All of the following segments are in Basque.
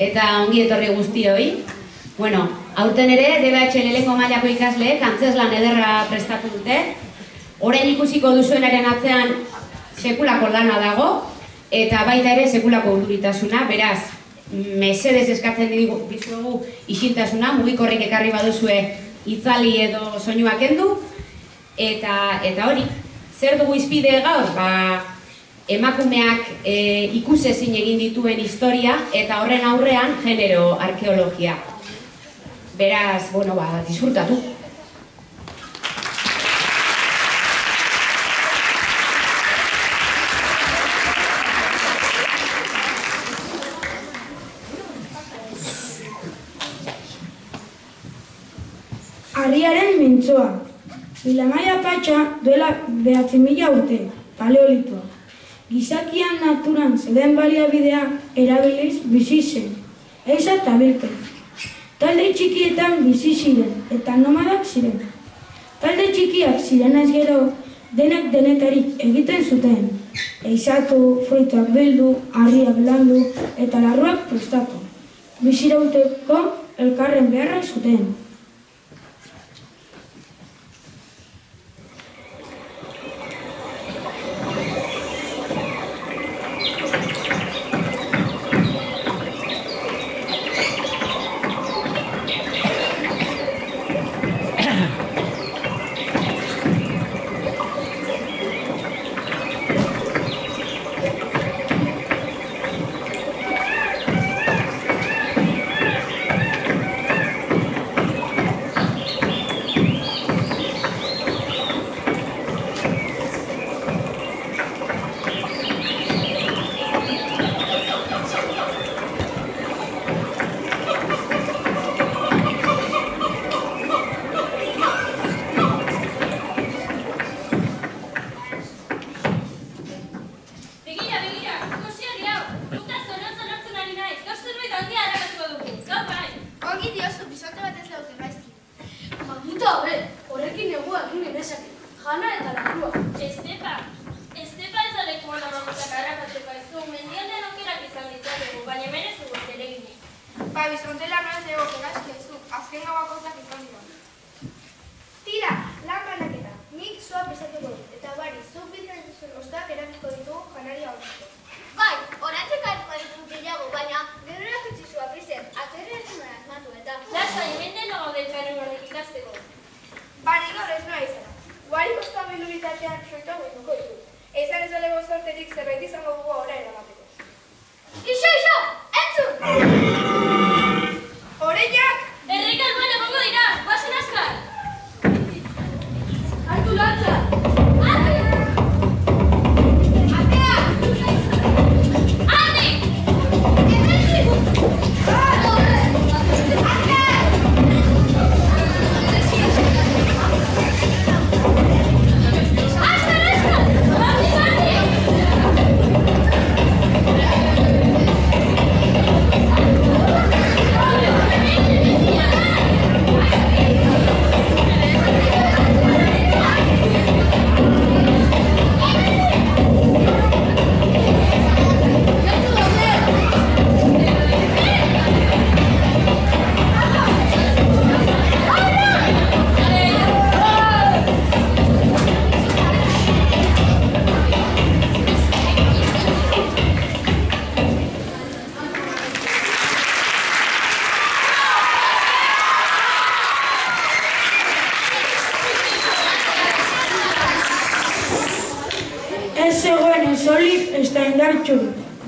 eta ongi etorri guztioi. Bueno, aurten ere DBH lehenengo mailako ikasleek antzezlan ederra prestatu dute. Orain ikusiko duzuenaren atzean sekulako lana dago, eta baita ere sekulako urduritasuna, beraz, mesedez eskatzen dizuegu isiltasuna, mugikorrik ekarri baduzue itzali edo soinua kendu, eta hori, zer dugu izpide gaur? Emakumeak ikusezin egin dituen historia eta horren aurrean genero arkeologia. Beraz, bueno, disfrutatu. Harriaren mintzoa. Bilamaia Patxa duela 9.000 urte, paleolitoa. Gizakian naturan zeuden baliabideak erabiliz bizi zen, eiza eta bilpen. Talde txikietan bizi ziren eta nomadak ziren. Talde txikiak zirenez gero denek denetarik egiten zuten. Eizatu, fruituak bildu, harriak landu eta larruak prestatu. Bizirauteko elkarren beharra zuten.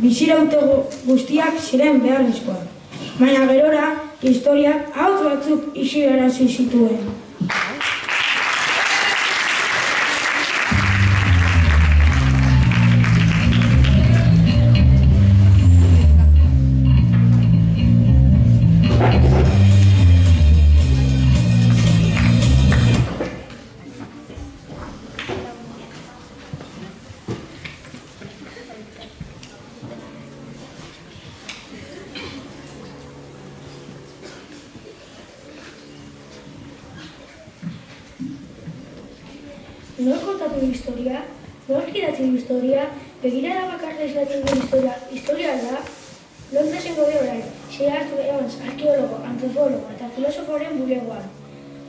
Biziraute guztiak ziren beharrezkoak, baina gerora historiak hauts batzuk isilarazi zituen. Nor kontatu du historia? Nork idatzi du historia? Begirada bakarra islatzen du historia da? Londresen gaude orain, Evans, arkeologo, antropologo eta filosoforen bulegoan.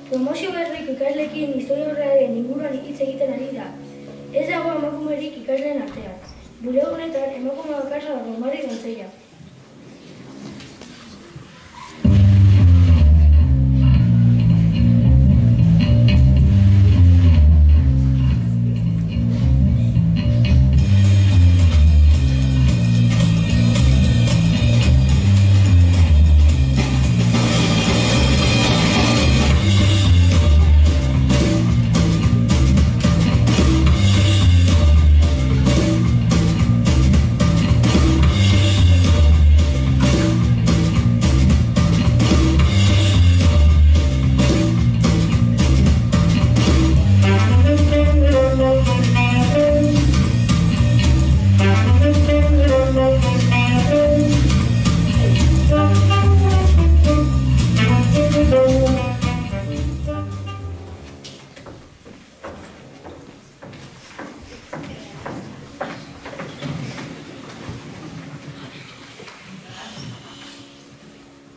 Promozio berriko ikasleekin historiaurrearen inguruan hitz egiten ari da. Ez dago emakumerik ikasleen artean. Bulego honetan emakume bakarra dago, Mari Dontzeia.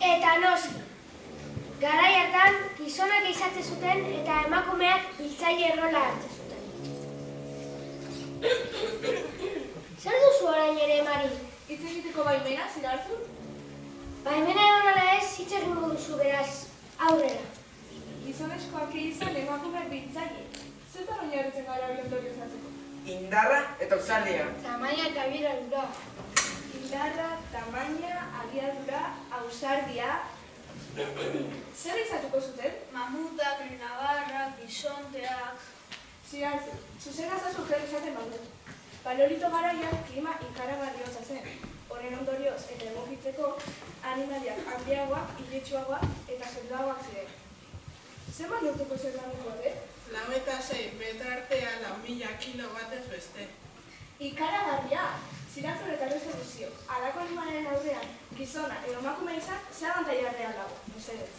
Eta noski, garai hartan gizonak izatzen zuten eta emakumeak hiltzaile rola hartzen zuten. Zer duzu orain ere, Mari? Hitz egiteko baimena, zirartu? Baimena egon ala ez, hitz egingo duzu beraz, aurrera. Gizonezkoak izan emakumeak hiltzaile. Zertan oinarritzen gara hori ondorio izatzeko? Indarra eta ausardia. Tamaina eta abiadura. Indarra, tamaina, abiadura, ausardia. Zer izatuko zuten? Mamutak, nabarrak, bisonteak... Zirartu, zuzena zazu zer izaten badu. Paleolito garaian klima ikaragarri hotza zen. Horren ondorioz eta egokitzeko animaliak handiagoak, iletsuagoak eta sendoagoak ziren. Zenbat neurtuko zer laneko hori? 6 metra artea 4.000 kilo batez beste. Ikaragarria! Ziratzor eta resoluzio, alako animalen aurrean, gizona edo emakume izan, zer abantaila real dago, mesedez.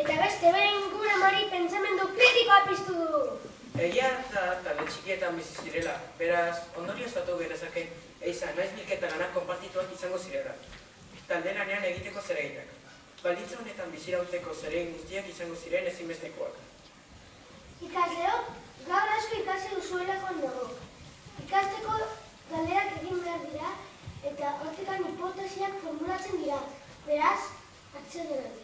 Eta beste behin gure Mari pentsamendu kritikoa piztu du. Egia da talde txikietan bizi zirela, beraz, ondorio zatu genezake, eiza, naiz bilketa lanak konpartituak izango zirela. Talde lanean egiteko zereginak. Baldintza honetan bizirauteko zeregin guztiak izango ziren ezinbestekoak. Ikasleok, gaur asko ikasi duzuelako nago. Ikasteko galderak egin behar dira eta hortikan hipotesiak formulatzen dira. Beraz, atsedenaldi.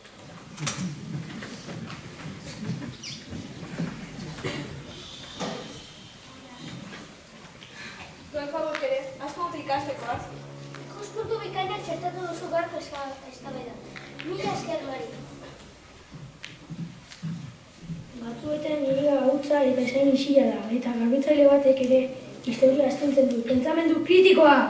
Duen favor ere, asko dute ikastekoaz. Ikuspuntu bikainak txertatu duzu gaurko eztabaida. Mila esker, Mari. Batzuetan nire gautza eta esain isila da, eta garbitzaile batek ere historia astintzen du. Pentsamendu kritikoa!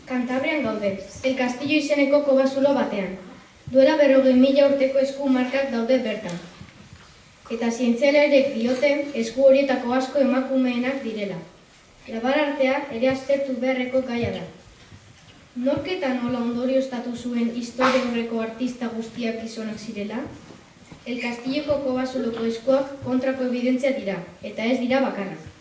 Kantabrian gaude, El Castillo izeneko kobazulo batean. Duela 40.000 urteko esku markak daude bertan. Eta zientzialariek diote esku horietako asko emakumeenak direla. Labarartea ere aztertu beharreko gaia da. Nork eta nola ondorioztatu zuen historia aurreko artista guztiak gizonak zirela? El Castilleko Kobasuloko eskuak kontrako evidentzia dira, eta ez dira bakarrak.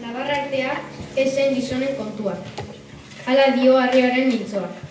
Labarartea ez zen gizonen kontua. Hala dio Arriaren mintzoak.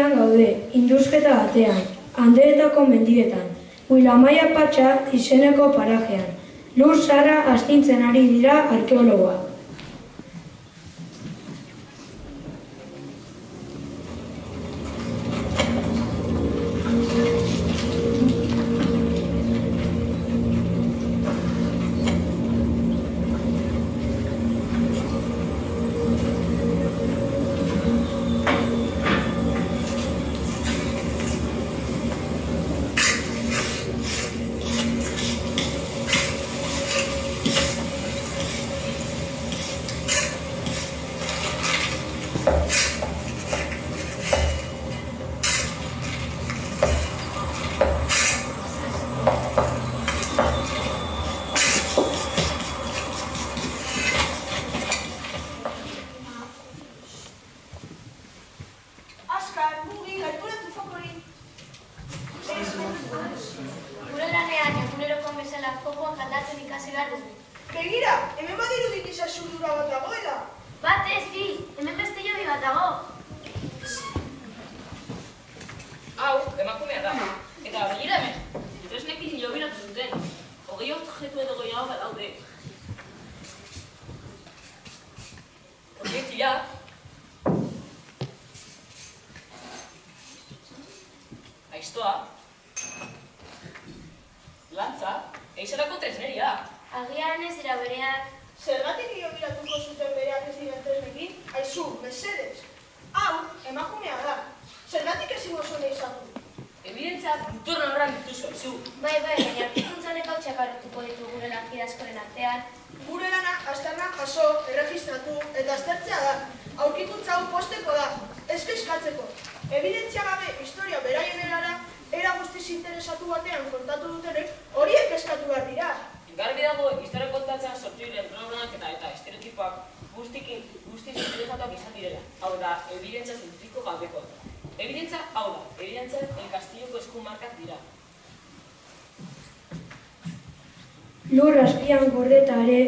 An gaude, induzketa batean, Andeetako mendietan, Huilamaia Patxa izeneko parajean, lur zarra astintzen ari dira arkeologoak. hemen badirudi giza zurdura bat dagoela. Bat ez, bi, hemen beste jobi bat dago. Hau, emakumea da. Eta begira hemen, tresnekin jobiratu zuten. 20 objektu edo gehiago daude. Objektia, aiztoa, lantza, eixerako tresneria. Agian ez dira bereak. Zergatik jobiratuko zuten bereak ez diren tresnekin? Aizu, mesedez. Hau, emakumea da. Zergatik ezin oso nahi izatu. Ebidentzia kulturno horran dituzu, aizu. Bai, baina aurkikuntzan ekautxak hartuko ditu gure lankide askoren artean. Gure lana azterna jaso, erregistratu eta aztertzea da. Aurkikuntza hau posteko da, ez kezkatzeko. Ebidentzia gabe historia beraien erara, era guztiz interesatu batean kontatu dutenek, horiek kezkatu behar dira. Garbi dago, historia kontatzea sortu diren programak eta estereotipoak guztiz interesatuak izan direla. Hau da, ebidentzia zientifiko gabeko. Ebidentzia hau da, ebidentzia El Castilloko eskumarkak dira. Lur azpian gordeta ere,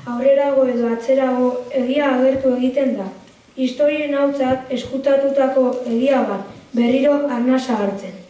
aurrerago edo atzerago egia agertu egiten da. Historien hautzat eskutatutako egia bat, berriro arnasa hartzen.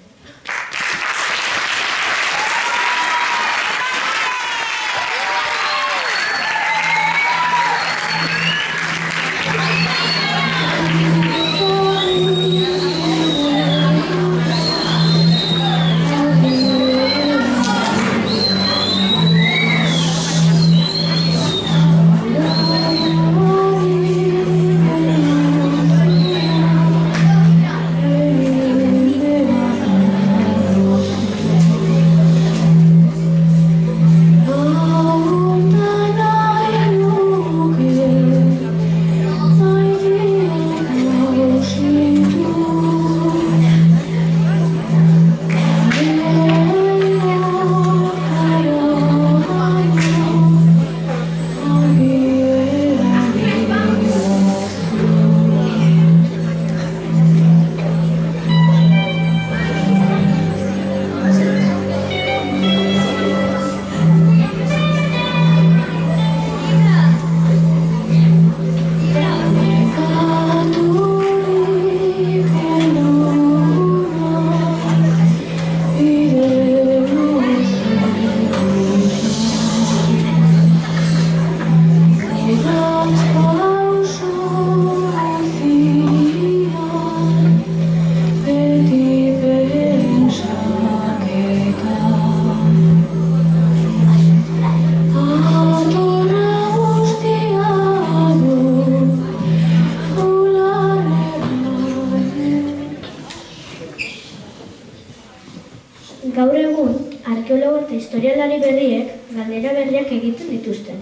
Gaur egun, arkeologo eta historialari berriek galdera berriak egiten dituzte.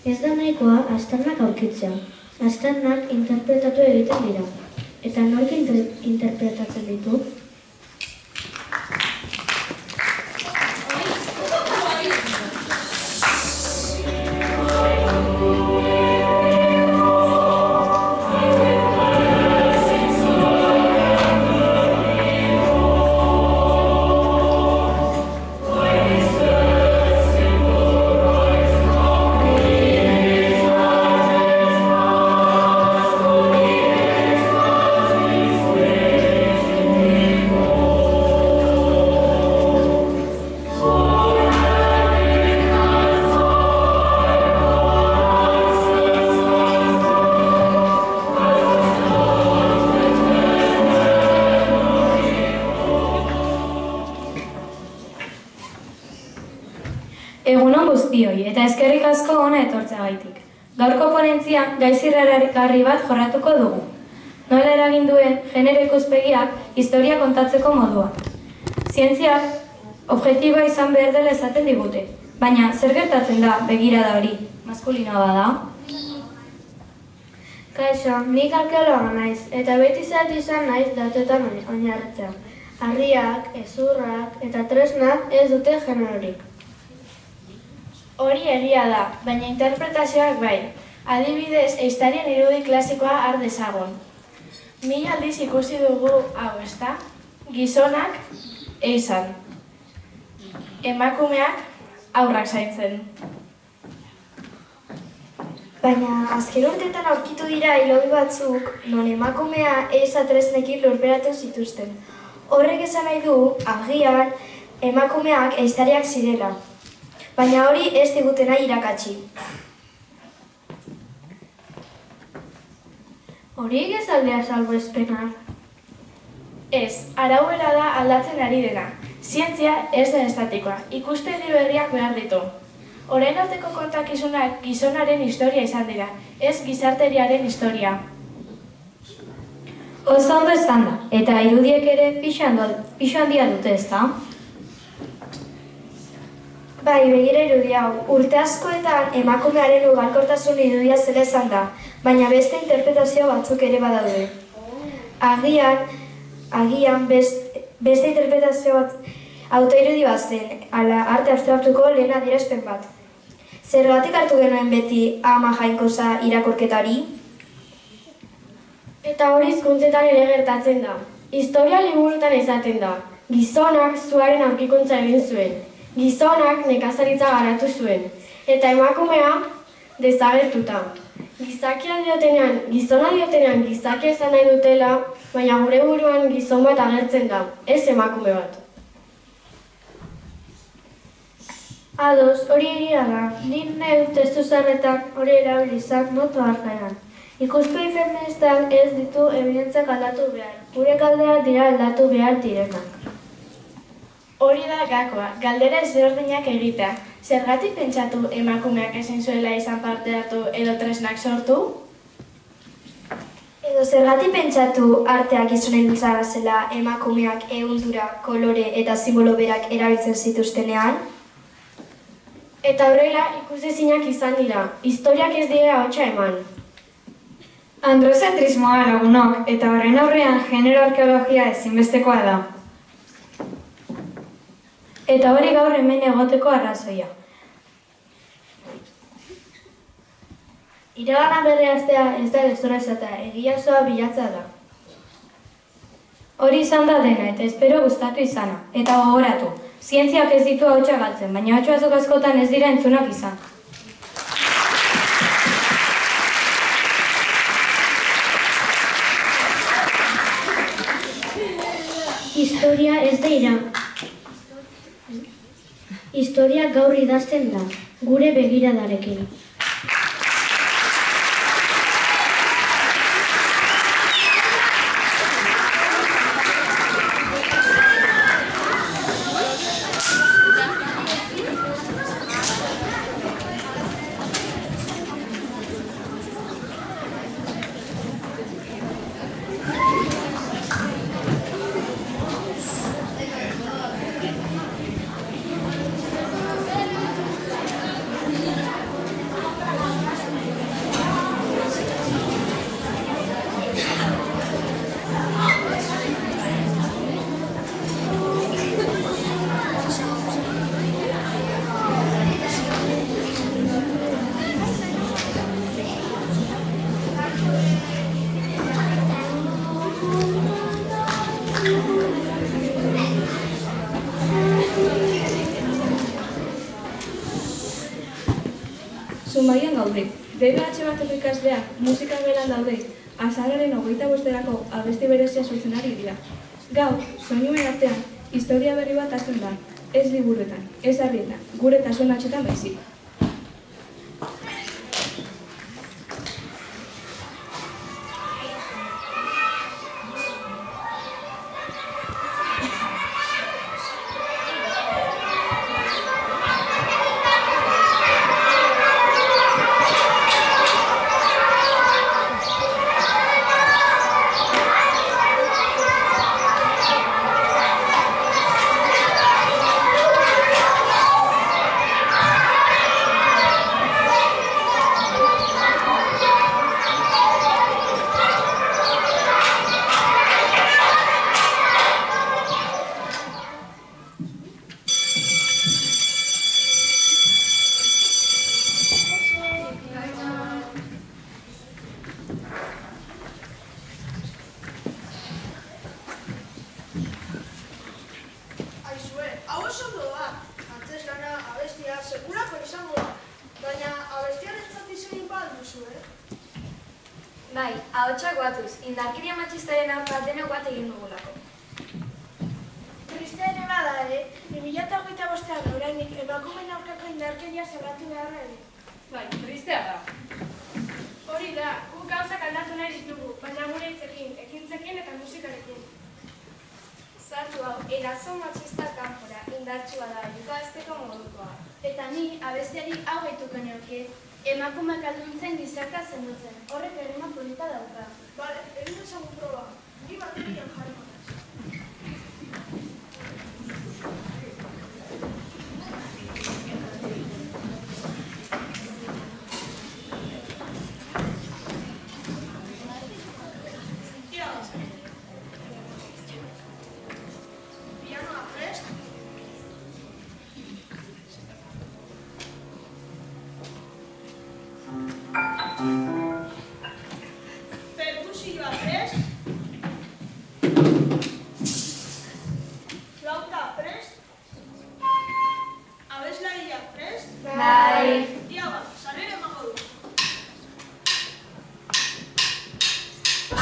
Ez da nahikoa aztarnak aurkitzea. Aztarnak interpretatu egiten dira. Eta nork interpretatzen ditu? Egunon guztioi, eta eskerrik asko hona etortzeagaitik. Gaurko ponentzian gai zirraragarri bat jorratuko dugu. Nola eragin duen genero ikuspegiak historia kontatzeko modua. Zientziak objektiboa izan behar dela esaten digute, baina zer gertatzen da begirada hori, maskulinoa bada? Kaixo, nik arkeologa naiz, eta beti zaitu izan naiz datuetan oinarritzea. Harriak, hezurrak eta tresnak ez dute generorik. Hori egia da, baina interpretazioak bai. Adibidez, Ehiztarien irudi klasikoa har dezagun. 1000 aldiz ikusi dugu hau, ezta? Gizonak ehizan. Emakumeak haurrak zaintzen. Baina azken urteetan aurkitu dira hilobi batzuk non emakumea eza tresnekin lurperatu zituzten. Horrek esan nahi du, agian, emakumeak ehiztariak zirela. Baina hori ez digutena irakatsi. Horiek ez aldea salbuespena? Ez, arauera da aldatzen ari dena. Zientzia ez da estatikoa, ikuspegi berriak behar ditu. Orain arteko kontakizunak gizonaren historia izan dira, ez gizarteriaren historia. Oso ondo esan da, eta irudiek ere pixo handia dute, ezta? Bai, begira irudi hau, urte askoetan emakumearen ugalkortasun irudia zela esan da, baina beste interpretazio batzuk ere badaude. Agian beste interpretazio bat autoirudi bat zen, ala arte abstraktuko lehen adierazpen bat. Zergatik hartu genuen beti ama jainkosa irakurketari? Eta hori hizkuntzetan ere gertatzen da. Historia liburutan esaten da. Gizonak zuaren aurkikuntza egin zuen. Gizonak nekazaritza garatu zuen. Eta emakumea desagertuta. Gizona diotenean gizakia esan nahi dutela, baina gure buruan gizon bat agertzen da, ez emakume bat. Ados, hori egia da. Nik nahi testu zarretak hori erabilizak noto artean. Ikuspegi feministak ez ditu ebidentzak aldatu behar. Gure galderak dira aldatu behar direnak. Hori da gakoa, galdera ezberdinak egitea. Zergatik pentsatu emakumeak ezin zuela izan parte hartu edo tresnak sortu? Edo zergatik pentsatu arteak gizonen zela emakumeak ehundura, kolore eta simbolo berak erabiltzen zituztenean? Eta horrela ikusezinak izan dira, historiak ez dira ahotsa eman. Androzentrismoa lagunok, eta horren aurrean genero arkeologia ezinbestekoa da. Eta hori gaur hemen egoteko arrazoia. Iragana berreaztea ez da gezurra esatea, egia osoa bilatza da. Hori izan da dena eta espero gustatu izana. Eta gogoratu, zientziak ez ditu ahotsa galtzen, baina ahotsa batzuk askotan ez dira entzunak izan. Historia ez da ira. Historia gaur idazten da, gure begiradarekin. Zumaian gaude, DBH bateko ikasleak musika gelan daude, azaroaren 25erako abesti berezia sortzen ari dira. Gaur, soinuen artean, historia berri bat hasten da, ez liburuetan, ez harrietan, gure tasunatxetan baizik. duzue? Bai, ahotsak batuz, indarkeria matxistaren aurka denok bat egin dugulako. Tristea ere bada ere, 2025an orainik emakumeen aurkako indarkeria salatu beharra ere. Bai, tristea da. Hori da, guk gauzak aldatu nahi ditugu, baina gure hitzekin, ekintzekin eta musikarekin. Zatu hau, erazo matxista kanpora, indartsua da, jokazteko modukoa. Eta ni abestiari hau gaituko nioke, emakumeak alduntzen gizartea zendutzen. Horrek errima polita dauka. Bale, egin ezagun proba. Ni baterian jarriko naiz. Pianoa prest. Perkusioa prest. Flauta prest. Abeslariak prest. Bai. Ia bat, sarrera emango du.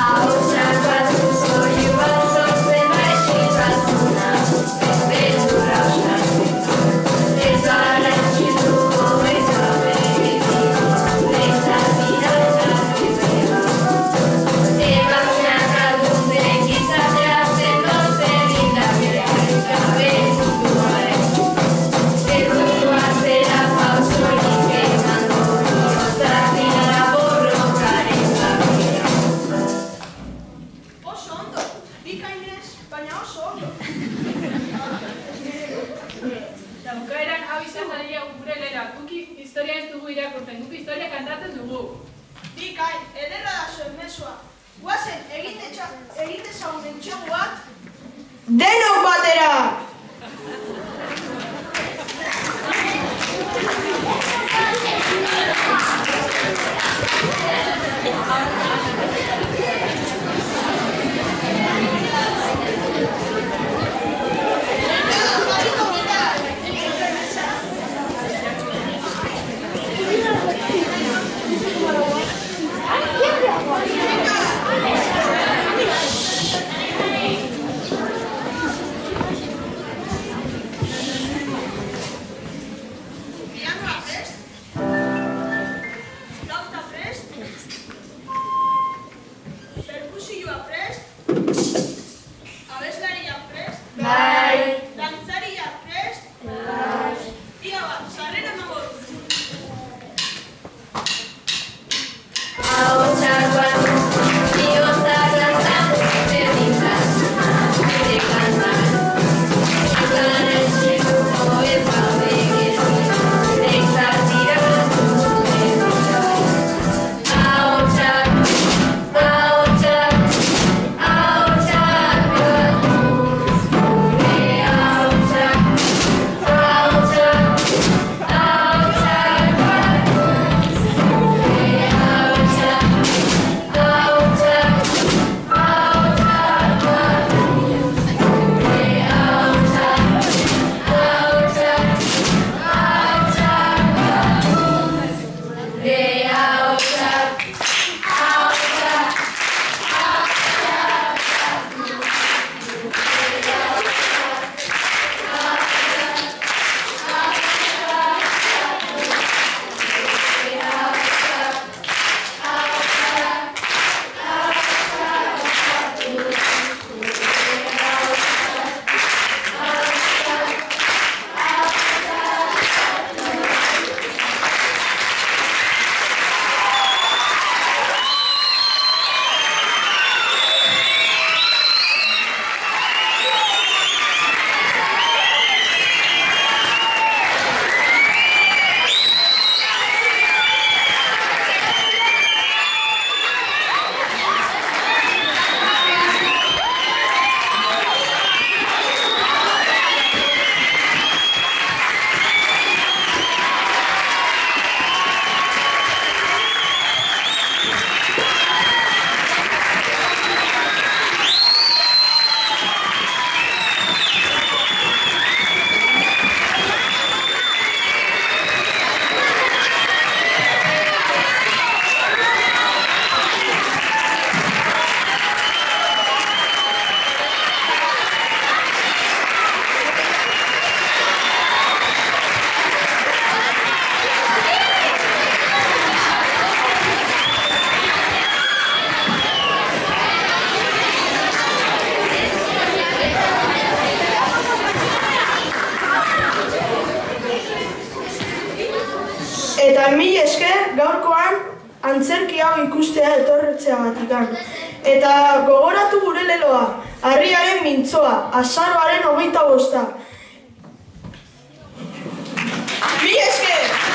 Ahotsak batuz, oihu bat sortzen maixiltasuna, beldurra osnatzeko. Ez gara txilduko eta begirik, behintzat iratzak ibera. Emakumeak alduntzen gizatea zendotzen indarkeria gabe munduaren. Ez dugu atzera pausorik emango, bihotzak dira borrokaren gabea. Oso ondo, bikainez, baina oso ondo. Eta bukaeran hau izan dadila gure lera, guk historia ez dugu irakurtzen, guk historia kantatzen dugu. Bikain, ederra da zuen mezua. Guazen, egin dezagun entxogu bat. Denok batera! Eta mil esker gaurkoan antzerki hau ikustea etorretzeagatik. Eta gogoratu gure leloa, harriaren mintzoa, azaroaren 25. Mil esker!